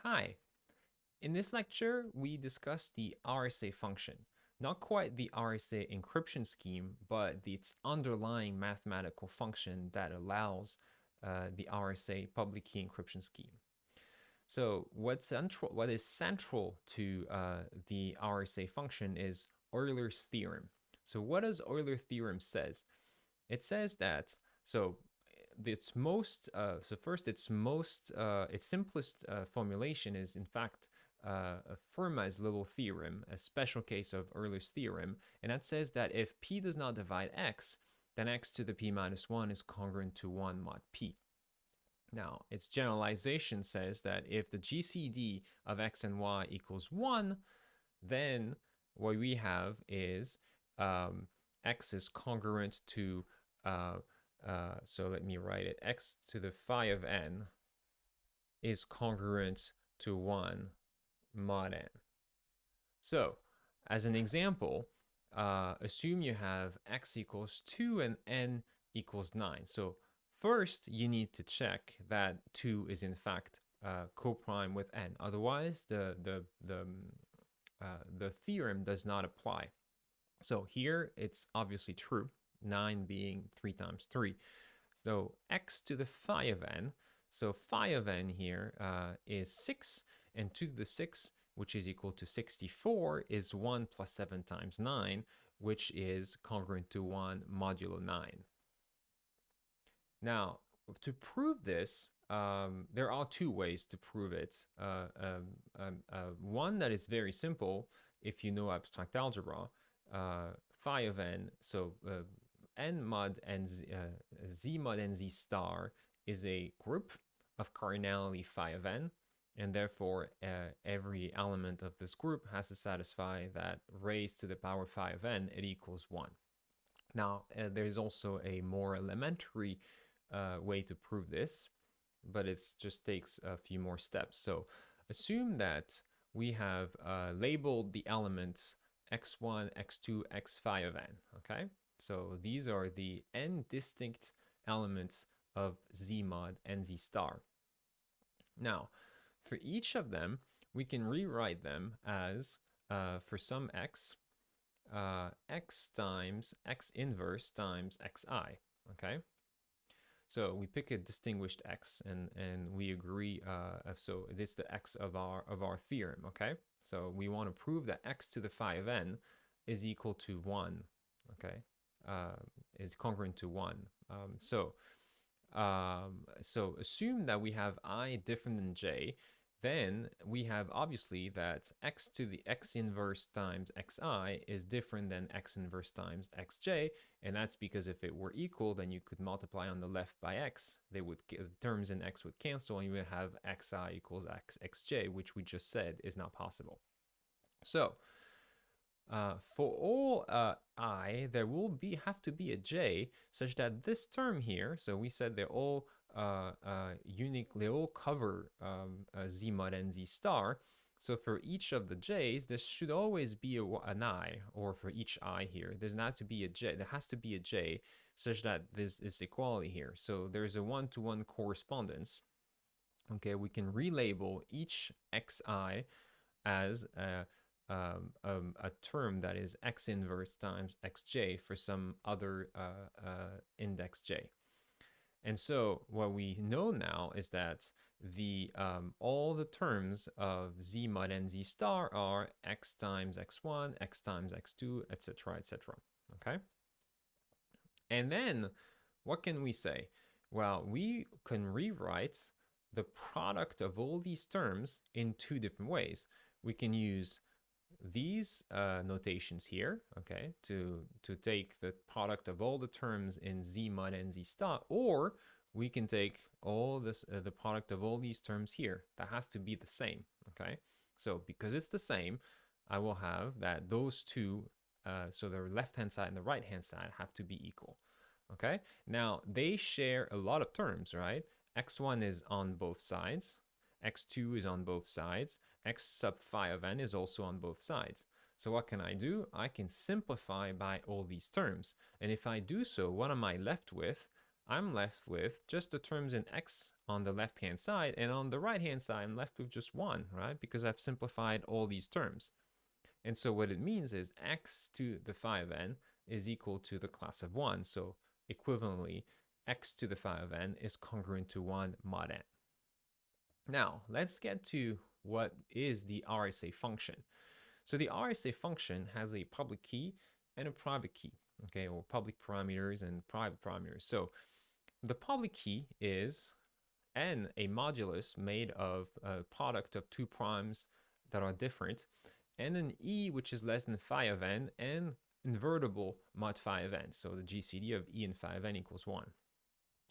Hi. In this lecture, we discussed the RSA function. Not quite the RSA encryption scheme, but its underlying mathematical function that allows the RSA public key encryption scheme. So what is central to the RSA function is Euler's theorem. So what does Euler theorem says? It says that its simplest formulation is in fact Fermat's little theorem, a special case of Euler's theorem, and that says that if p does not divide x, then x to the p minus 1 is congruent to 1 mod p. Now, its generalization says that if the GCD of x and y equals 1, then what we have is x is congruent to so let me write it. X to the phi of n is congruent to 1 mod n. So, as an example, assume you have x equals 2 and n equals 9. So, first, you need to check that 2 is in fact coprime with n. Otherwise, the theorem does not apply. So here, it's obviously true. 9 being 3 times 3. So x to the phi of n, so phi of n here is 6, and 2 to the 6, which is equal to 64, is 1 plus 7 times 9, which is congruent to 1 modulo 9. Now, to prove this, there are two ways to prove it. One that is very simple, if you know abstract algebra, phi of n, so n mod n z mod n z star is a group of cardinality phi of n, and therefore every element of this group has to satisfy that raised to the power phi of n, it equals 1. Now, there's also a more elementary way to prove this, but it just takes a few more steps. So assume that we have labeled the elements x1, x2, x phi of n, okay? So these are the n distinct elements of z mod and z star. Now, for each of them, we can rewrite them as, for some x, x times x inverse times xi, okay? So we pick a distinguished x, and we agree. So it is the x of our theorem. Okay. So we want to prove that x to the phi of n is equal to 1. Okay. Is congruent to 1. So assume that we have I different than j. Then we have obviously that x to the x inverse times xi is different than x inverse times xj, and that's because if it were equal, then you could multiply on the left by x. They would, the terms in x would cancel, and you would have xi equals xj, which we just said is not possible. So for all I, there will have to be a j such that this term here, so we said they're all unique, they all cover z mod and z star. So for each of the j's, there should always be an I, or for each I here, there has to be a j such that this is equality here. So there's a one-to-one correspondence. Okay, we can relabel each xi as a term that is x inverse times xj for some other index j. And so what we know now is that the all the terms of z mod and z star are x times x1, x times x2, etc., etc. Okay? And then what can we say? Well, we can rewrite the product of all these terms in two different ways. We can use these notations here, okay, to take the product of all the terms in z mod and z star, or we can take all this the product of all these terms here. That has to be the same, okay? So because it's the same, I will have that those two, so the left-hand side and the right-hand side have to be equal, okay? Now, they share a lot of terms, right? x1 is on both sides, x2 is on both sides, x sub phi of n is also on both sides. So what can I do? I can simplify by all these terms. And if I do so, what am I left with? I'm left with just the terms in x on the left-hand side, and on the right-hand side, I'm left with just 1, right? Because I've simplified all these terms. And so what it means is x to the phi of n is equal to the class of 1. So equivalently, x to the phi of n is congruent to 1 mod n. Now, let's get to what is the RSA function. So the RSA function has a public key and a private key, okay, or public parameters and private parameters. So the public key is n, a modulus made of a product of two primes that are different, and an e which is less than phi of n, and invertible mod phi of n. So the GCD of e and phi of n equals 1.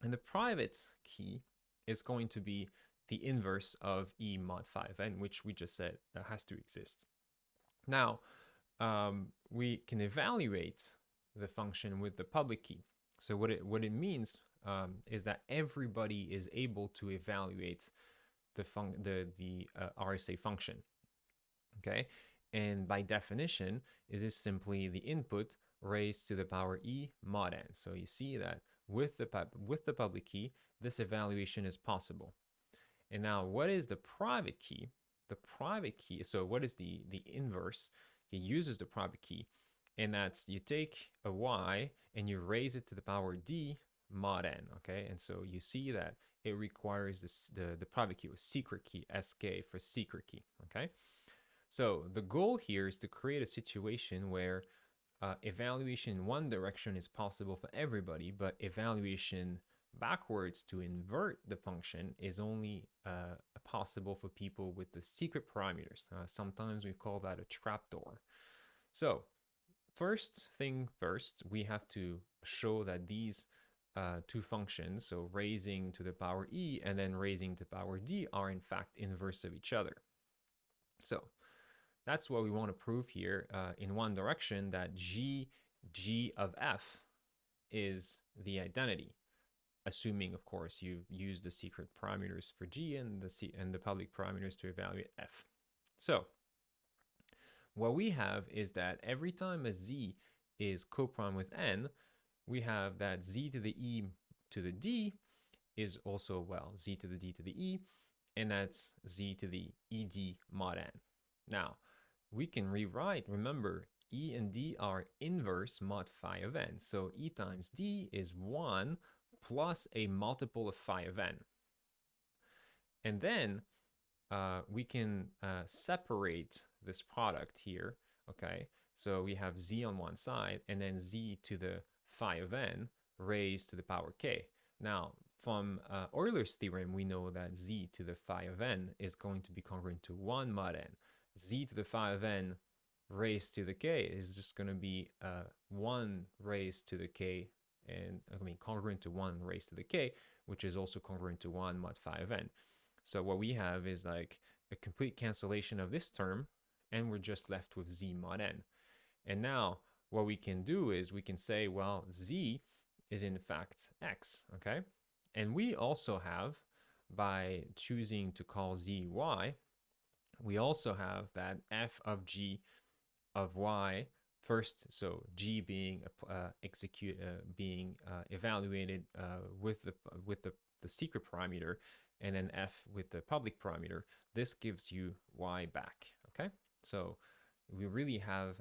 And the private key is going to be the inverse of e mod phi of n, which we just said has to exist. Now, we can evaluate the function with the public key. So what it means is that everybody is able to evaluate the RSA function. Okay, and by definition, it is simply the input raised to the power e mod n. So you see that with the public key, this evaluation is possible. And now, what is the private key? The private key. So what is the inverse? It uses the private key, and that's you take a y and you raise it to the power d mod n. Okay, and so you see that it requires the private key, or secret key, sk for secret key. Okay, so the goal here is to create a situation where evaluation in one direction is possible for everybody, but evaluation backwards to invert the function is only possible for people with the secret parameters. Sometimes we call that a trapdoor. So first thing first, we have to show that these two functions, so raising to the power e and then raising to the power d, are in fact inverse of each other. So that's what we want to prove here in one direction, that g of f is the identity, assuming, of course, you use the secret parameters for g and the public parameters to evaluate f. So what we have is that every time a z is coprime with n, we have that z to the e to the d is also, well, z to the d to the e, and that's z to the ed mod n. Now, we can rewrite, remember, e and d are inverse mod phi of n. So e times d is 1 plus a multiple of phi of n. And then we can separate this product here, okay? So we have z on one side, and then z to the phi of n raised to the power k. Now, from Euler's theorem, we know that z to the phi of n is going to be congruent to 1 mod n. Z to the phi of n raised to the k is just going to be 1 raised to the k, and I mean congruent to 1 raised to the k, which is also congruent to 1 mod phi of n. So what we have is like a complete cancellation of this term, and we're just left with z mod n. And now what we can do is we can say, well, z is in fact x, okay? And we also have, by choosing to call z y, we also have that f of g of y first, so g being evaluated with the secret parameter, and then f with the public parameter. This gives you y back. Okay, so we really have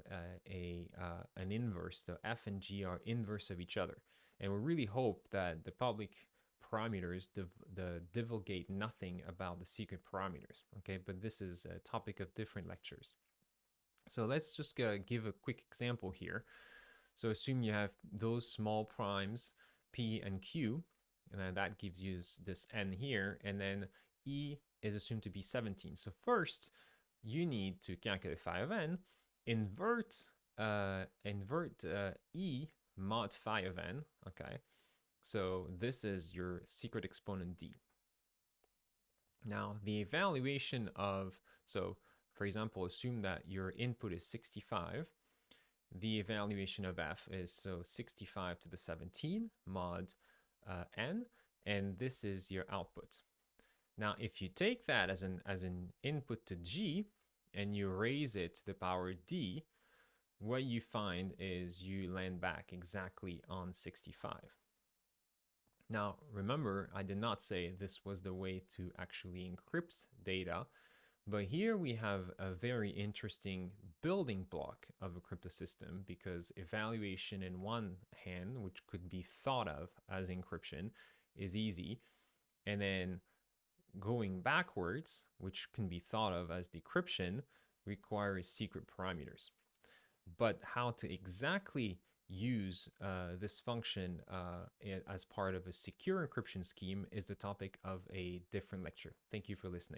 an inverse. The f and g are inverse of each other, and we really hope that the public parameters divulgate nothing about the secret parameters. Okay, but this is a topic of different lectures. So let's just give a quick example here. So assume you have those small primes p and q, and then that gives you this n here, and then e is assumed to be 17. So first, you need to calculate phi of n, invert e mod phi of n, okay? So this is your secret exponent d. Now, the evaluation of, so for example, assume that your input is 65. The evaluation of f is, so 65 to the 17 mod n, and this is your output. Now, if you take that as an input to g and you raise it to the power d, what you find is you land back exactly on 65. Now, remember, I did not say this was the way to actually encrypt data, but here we have a very interesting building block of a crypto system, because evaluation in one hand, which could be thought of as encryption, is easy. And then going backwards, which can be thought of as decryption, requires secret parameters. But how to exactly use this function as part of a secure encryption scheme is the topic of a different lecture. Thank you for listening.